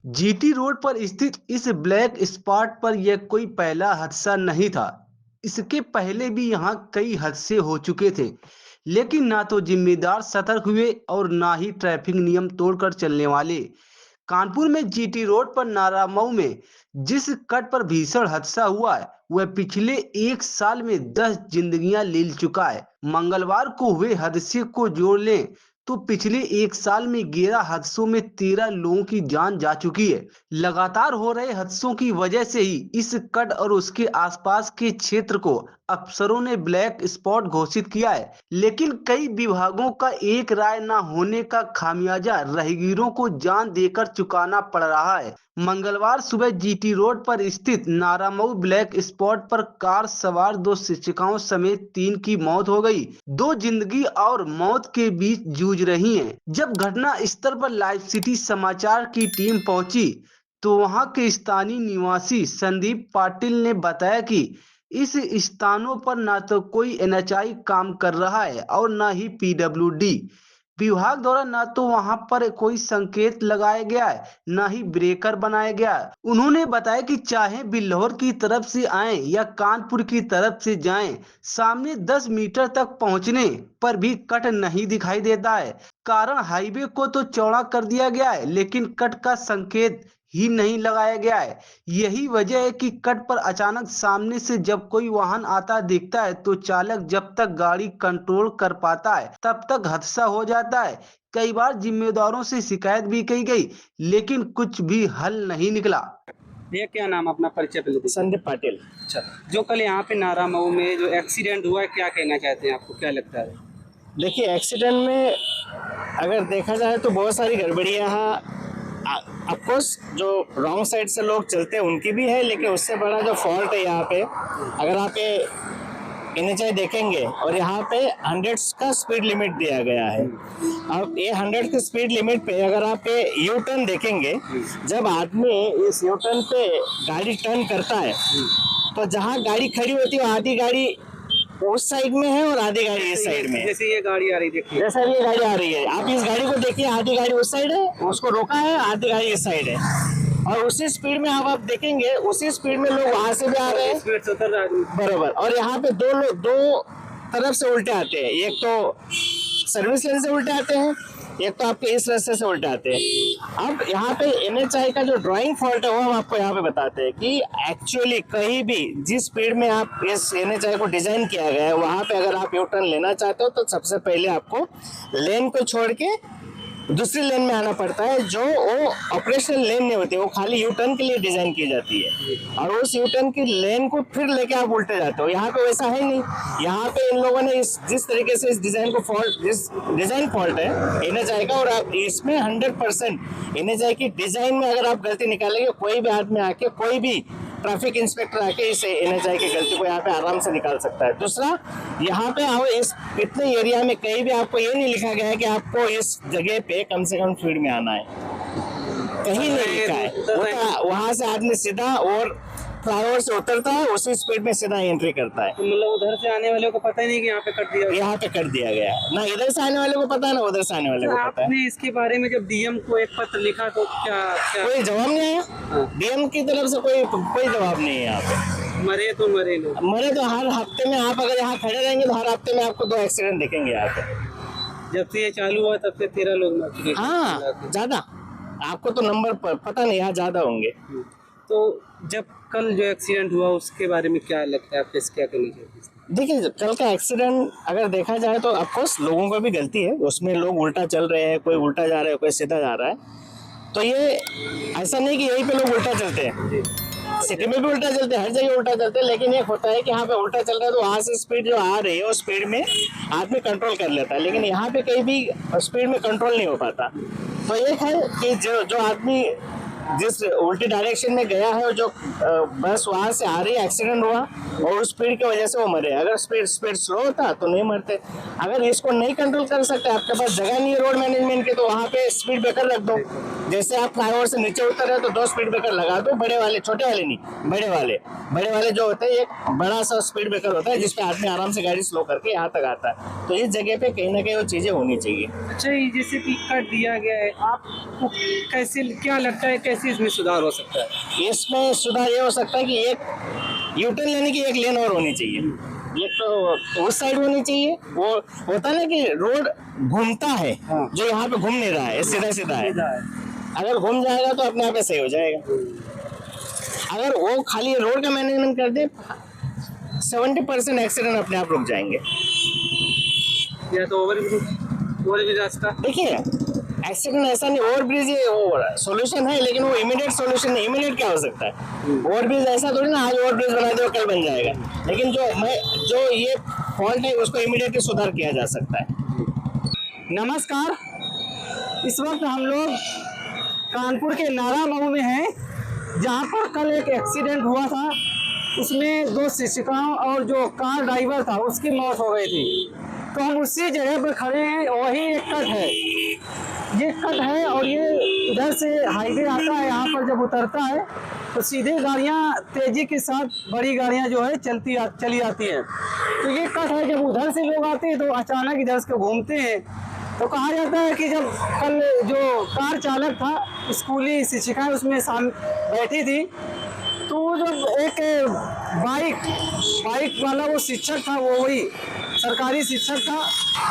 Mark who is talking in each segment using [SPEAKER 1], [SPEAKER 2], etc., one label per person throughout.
[SPEAKER 1] GT road पर स्थित इस ब्लैक स्पॉट पर यह कोई पहला हादसा नहीं था। इसके पहले भी यहाँ कई हादसे हो चुके थे, लेकिन ना तो जिम्मेदार सतर्क हुए और ना ही ट्रैफिक नियम तोड़कर चलने वाले। कानपुर में जीटी रोड पर नारामऊ में जिस कट पर भीषण हादसा हुआ है, वह पिछले एक साल में 10 जिंदगियां ले चुका है। मंगलवार को हुए हादसे को जोड़ लें तो पिछले एक साल में 11 हादसों में 13 लोगों की जान जा चुकी है। लगातार हो रहे हादसों की वजह से ही इस कट और उसके आसपास के क्षेत्र को अफसरों ने ब्लैक स्पॉट घोषित किया है, लेकिन कई विभागों का एक राय न होने का खामियाजा राहगीरों को जान देकर चुकाना पड़ रहा है। मंगलवार सुबह जीटी रोड पर स्थित नारामऊ ब्लैक स्पॉट पर कार सवार 2 शिक्षिकाओं समेत 3 की मौत हो गई। 2 जिंदगी और मौत के बीच जूझ रही हैं। जब घटना स्थल पर लाइव सिटी समाचार की टीम पहुंची, तो वहां के स्थानीय निवासी संदीप पाटिल ने बताया कि इस स्थानों पर न तो कोई एनएचआई काम कर रहा है और न ही पीडब्ल्यूडी विभाग द्वारा। न तो वहां पर कोई संकेत लगाया गया है, न ही ब्रेकर बनाया गया है। उन्होंने बताया कि चाहे बिल्हौर की तरफ से आए या कानपुर की तरफ से जाएं, सामने 10 मीटर तक पहुंचने पर भी कट नहीं दिखाई देता है। कारण हाईवे को तो चौड़ा कर दिया गया है, लेकिन कट का संकेत ही नहीं लगाया गया है। यही वजह है कि कट पर अचानक सामने से जब कोई वाहन आता दिखता है, तो चालक जब तक गाड़ी कंट्रोल कर पाता है तब तक हादसा हो जाता है। कई बार जिम्मेदारों से शिकायत भी की गई, लेकिन कुछ भी हल नहीं निकला।
[SPEAKER 2] भैया क्या नाम, अपना परिचय पहले दीजिए।
[SPEAKER 3] संदीप पाटिल।
[SPEAKER 2] अच्छा, जो कल यहाँ पे नारामऊ में जो एक्सीडेंट हुआ है, क्या कहना चाहते हैं, आपको क्या लगता है?
[SPEAKER 3] देखिए, एक्सीडेंट में अगर देखा जाए तो बहुत सारी गड़बड़ियाँ ऑफकोर्स जो रॉन्ग साइड से लोग चलते हैं उनकी भी है, लेकिन उससे बड़ा जो फॉल्ट है यहाँ पे, अगर आप ये एनएचआई देखेंगे और यहाँ पे 100 का स्पीड लिमिट दिया गया है। अब ये 100 की स्पीड लिमिट पे अगर आप ये यू टर्न देखेंगे, जब आदमी इस यू टर्न पे गाड़ी टर्न करता है तो जहाँ गाड़ी खड़ी होती है आधी गाड़ी उस साइड में है और आधी गाड़ी इस साइड में है।
[SPEAKER 2] जैसे ये गाड़ी आ रही, देखिए
[SPEAKER 3] जैसा ये गाड़ी आ रही है, आप इस गाड़ी को देखिए, आधी गाड़ी उस साइड है, उसको रोका है, आधी गाड़ी इस साइड है, और उसी स्पीड में आप देखेंगे उसी स्पीड में लोग वहां से भी आ रहे हैं बरोबर। और यहाँ पे दो तरफ से उल्टे आते हैं, एक तो सर्विस लेन से उल्टे आते हैं, एक तो आपके इस रास्ते से उल्टे आते हैं। अब यहाँ पे एनएचआई का जो ड्राइंग फॉल्ट है वो हम आपको यहाँ पे बताते हैं कि एक्चुअली कहीं भी जिस स्पीड में आप इस एनएचआई को डिजाइन किया गया है वहाँ पे अगर आप यू टर्न लेना चाहते हो तो सबसे पहले आपको लेन को छोड़ के दूसरी लेन में आना पड़ता है, जो वो ऑपरेशनल लेन नहीं होती, वो खाली यू टर्न के लिए डिजाइन की जाती है, और उस यू टर्न की लेन को फिर लेके आप उल्टे जाते हो। यहाँ पे वैसा है नहीं। यहाँ पे इन लोगों ने जिस तरीके से इस डिजाइन को जिस डिजाइन फॉल्ट है एनएचआई का, और आप इसमें 100% एनएचआई की डिजाइन में अगर आप गलती निकालेंगे, कोई भी आदमी आके, कोई भी ट्रैफिक इंस्पेक्टर आके इस एनएचआई की गलती को यहाँ पे आराम से निकाल सकता है। दूसरा, यहाँ पे आओ, इस इतने एरिया में कहीं भी आपको ये नहीं लिखा गया है कि आपको इस जगह पे कम से कम स्पीड में आना है, कहीं नहीं लिखा है। वहां से आदमी सीधा और फ्लाईओवर से उतरता है, उसी स्पीड में सीधा एंट्री करता है।
[SPEAKER 2] तो मतलब उधर से आने वाले को पता ही नहीं कि यहाँ पे कर दिया,
[SPEAKER 3] यहाँ पे कर दिया गया है ना, इधर से आने वाले को पता है ना उधर से आने वाले को पता है।
[SPEAKER 2] आपने इसके बारे में जब डीएम को एक पत्र लिखा तो क्या
[SPEAKER 3] कोई जवाब नहीं आया डीएम की तरफ से, कोई जवाब नहीं है यहाँ पे।
[SPEAKER 2] मरे तो मरे लोग,
[SPEAKER 3] मरे तो हर हफ्ते में, आप अगर यहाँ खड़े रहेंगे तो हर हफ्ते में आपको 2 एक्सीडेंट दिखेंगे यहाँ पे।
[SPEAKER 2] जब से ये चालू हुआ तब से 13 लोग मर चुके।
[SPEAKER 3] हाँ, ज्यादा, आपको तो नंबर पता नहीं, यहाँ ज्यादा होंगे।
[SPEAKER 2] तो जब कल जो एक्सीडेंट हुआ उसके बारे में क्या लगता है, आप क्या कहना चाहते हैं?
[SPEAKER 3] देखिए, कल का एक्सीडेंट अगर देखा जाए तो ऑफकोर्स लोगों का भी गलती है, उसमें लोग उल्टा चल रहे हैं, कोई उल्टा जा रहा है, कोई सीधा जा रहा है। तो ये ऐसा नहीं कि यहीं पे लोग उल्टा चलते हैं, सिटी में भी उल्टा चलते हैं, हर जगह उल्टा चलते हैं, लेकिन एक होता है कि यहाँ पे उल्टा चल रहा है तो वहाँ से स्पीड जो आ रही है उस स्पीड में आदमी कंट्रोल कर लेता है, लेकिन यहाँ पे कहीं भी स्पीड में कंट्रोल नहीं हो पाता। तो एक है कि जो आदमी जिस उल्टी डायरेक्शन में गया है, जो बस वहां से आ रही है, एक्सीडेंट हुआ और उस स्पीड की वजह से वो मरे। अगर स्पीड स्लो होता तो नहीं मरते। अगर इसको नहीं कंट्रोल कर सकते, आपके पास जगह नहीं है रोड मैनेजमेंट के, तो वहाँ पे स्पीड ब्रेकर रख दो। जैसे आप फ्लाईओवर से नीचे उतर रहे हो तो 2 स्पीड ब्रेकर लगा दो, बड़े वाले, छोटे वाले नहीं, बड़े वाले जो होते हैं, एक बड़ा सा स्पीड ब्रेकर होता है जिसपे आदमी आराम से गाड़ी स्लो करके यहाँ तक आता है। तो इस जगह पे कहीं ना कहीं वो चीजें होनी चाहिए।
[SPEAKER 2] अच्छा, ये जैसे कि कट दिया गया है, आपको कैसे, क्या लगता है कैसे से इसमें सुधार हो सकता है?
[SPEAKER 3] इसमें सुधार ये हो सकता है कि एक यूटर्न लेने की एक लेन और होनी चाहिए। एक तो उस साइड होनी चाहिए। वो होता है ना कि रोड घूमता है,
[SPEAKER 2] हाँ।
[SPEAKER 3] जो यहाँ पे घूम नहीं रहा है, सीधा सीधा है। अगर घूम जाएगा तो अपने आप ही सही हो जाएगा। अगर वो खाली रोड का मैनेजमेंट कर दे, 70% एक्सीडेंट अपने आप रुक जाएंगे।
[SPEAKER 2] या तो ओवरब्रिज रास्ता।
[SPEAKER 3] देखिए, एक्सीडेंट ऐसा नहीं, ओवरब्रिज ये वो सॉल्यूशन है, लेकिन वो इमीडिएट सॉल्यूशन नहीं। इमीडिएट क्या हो सकता है? ओवरब्रिज ऐसा थोड़ी ना आज ओवरब्रिज बना दे कल बन जाएगा। लेकिन जो ये फॉल्ट है उसको इमीडिएटली सुधार किया जा सकता है। नमस्कार, इस वक्त हम लोग कानपुर के नारा मऊ में हैं, जहाँ पर कल एक एक्सीडेंट हुआ था। उसमें 2 शिक्षिकाओं और जो कार ड्राइवर था उसकी मौत हो गई थी। तो हम उसी जगह पर खड़े हैं। वही एक कट है, ये कट है और ये इधर से हाईवे आता है। यहाँ पर जब उतरता है तो सीधे गाड़ियाँ तेजी के साथ बड़ी गाड़ियाँ जो है चली आती हैं। तो ये कट है, जब उधर से लोग आते हैं तो अचानक इधर से घूमते हैं। तो कहा जाता है कि जब कल जो कार चालक था, स्कूली शिक्षिकाएं उसमें बैठी थी, तो जब एक बाइक वाला वो शिक्षक था, वो वही सरकारी शिक्षक था,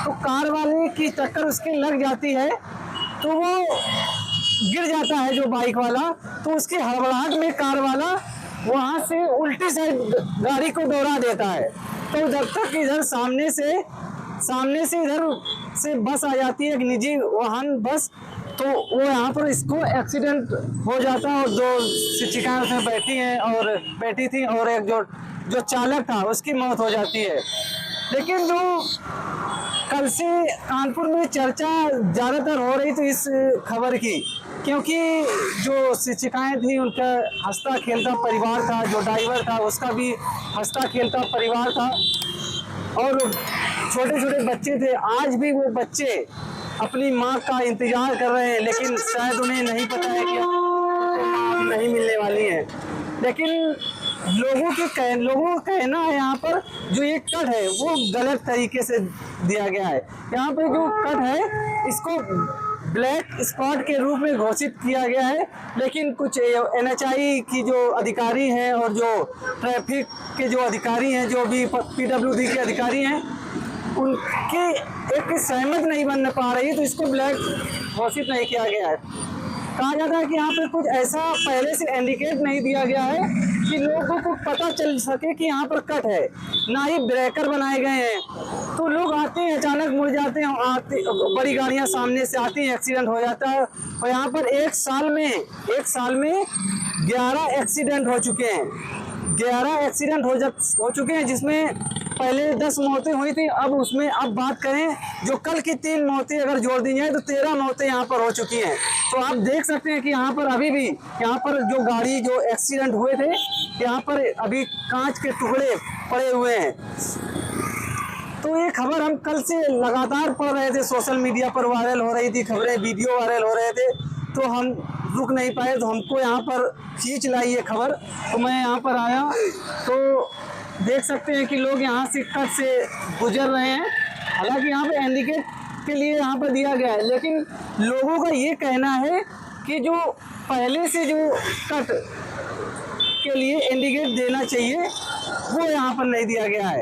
[SPEAKER 3] तो कार वाले की टक्कर उसके लग जाती है, तो वो गिर जाता है जो बाइक वाला। तो उसकी हड़बड़ाहट में कार वाला वहाँ से उल्टी साइड गाड़ी को दौड़ा देता है। तो जब तक इधर सामने से इधर से बस आ जाती है, एक निजी वाहन बस, तो वो यहाँ पर इसको एक्सीडेंट हो जाता है। और 2 शिक्षिकाएं उसमें बैठी थी और एक जो चालक था उसकी मौत हो जाती है। लेकिन जो कल से कानपुर में चर्चा ज़्यादातर हो रही थी इस खबर की, क्योंकि जो शिक्षिकाएं थी उनका हंसता खेलता परिवार था, जो ड्राइवर था उसका भी हंसता खेलता परिवार था, और छोटे छोटे बच्चे थे। आज भी वो बच्चे अपनी माँ का इंतजार कर रहे हैं, लेकिन शायद उन्हें नहीं पता है कि माँ नहीं मिलने वाली है। लेकिन लोगों का कहना है यहाँ पर जो ये कट है वो गलत तरीके से दिया गया है। यहाँ पर जो कट है इसको ब्लैक स्पॉट के रूप में घोषित किया गया है, लेकिन कुछ NHI की जो अधिकारी हैं और जो ट्रैफिक के जो अधिकारी हैं, जो भी PWD के अधिकारी हैं, उनके एक सहमत नहीं बन पा रही, तो इसको ब्लैक घोषित नहीं किया गया है। कहा जाता है कि यहाँ पे कुछ ऐसा पहले से इंडिकेट नहीं दिया गया है कि लोगों को पता चल सके कि यहाँ पर कट है, ना ही ब्रेकर बनाए गए हैं। तो लोग आते हैं, अचानक मुड़ जाते हैं, बड़ी गाड़ियाँ सामने से आती हैं, एक्सीडेंट हो जाता है। और यहाँ पर एक साल में 11 एक्सीडेंट हो चुके हैं। 11 एक्सीडेंट हो चुके हैं, जिसमें पहले 10 मौतें हुई थी। अब बात करें जो कल की 3 मौतें अगर जोड़ दी जाए तो 13 मौतें यहाँ पर हो चुकी हैं। तो आप देख सकते हैं कि यहाँ पर अभी भी यहाँ पर जो गाड़ी जो एक्सीडेंट हुए थे, यहाँ पर अभी कांच के टुकड़े पड़े हुए हैं। तो ये खबर हम कल से लगातार पढ़ रहे थे, सोशल मीडिया पर वायरल हो रही थी खबरें, वीडियो वायरल हो रहे थे, तो हम रुक नहीं पाए, तो हमको यहाँ पर खींच लाई ये खबर। तो मैं यहाँ पर आया तो देख सकते हैं कि लोग यहाँ से कट से गुजर रहे हैं। हालांकि यहाँ पे इंडिकेट के लिए यहाँ पर दिया गया है, लेकिन लोगों का ये कहना है कि जो पहले से जो कट के लिए इंडिकेट देना चाहिए वो यहाँ पर नहीं दिया गया है।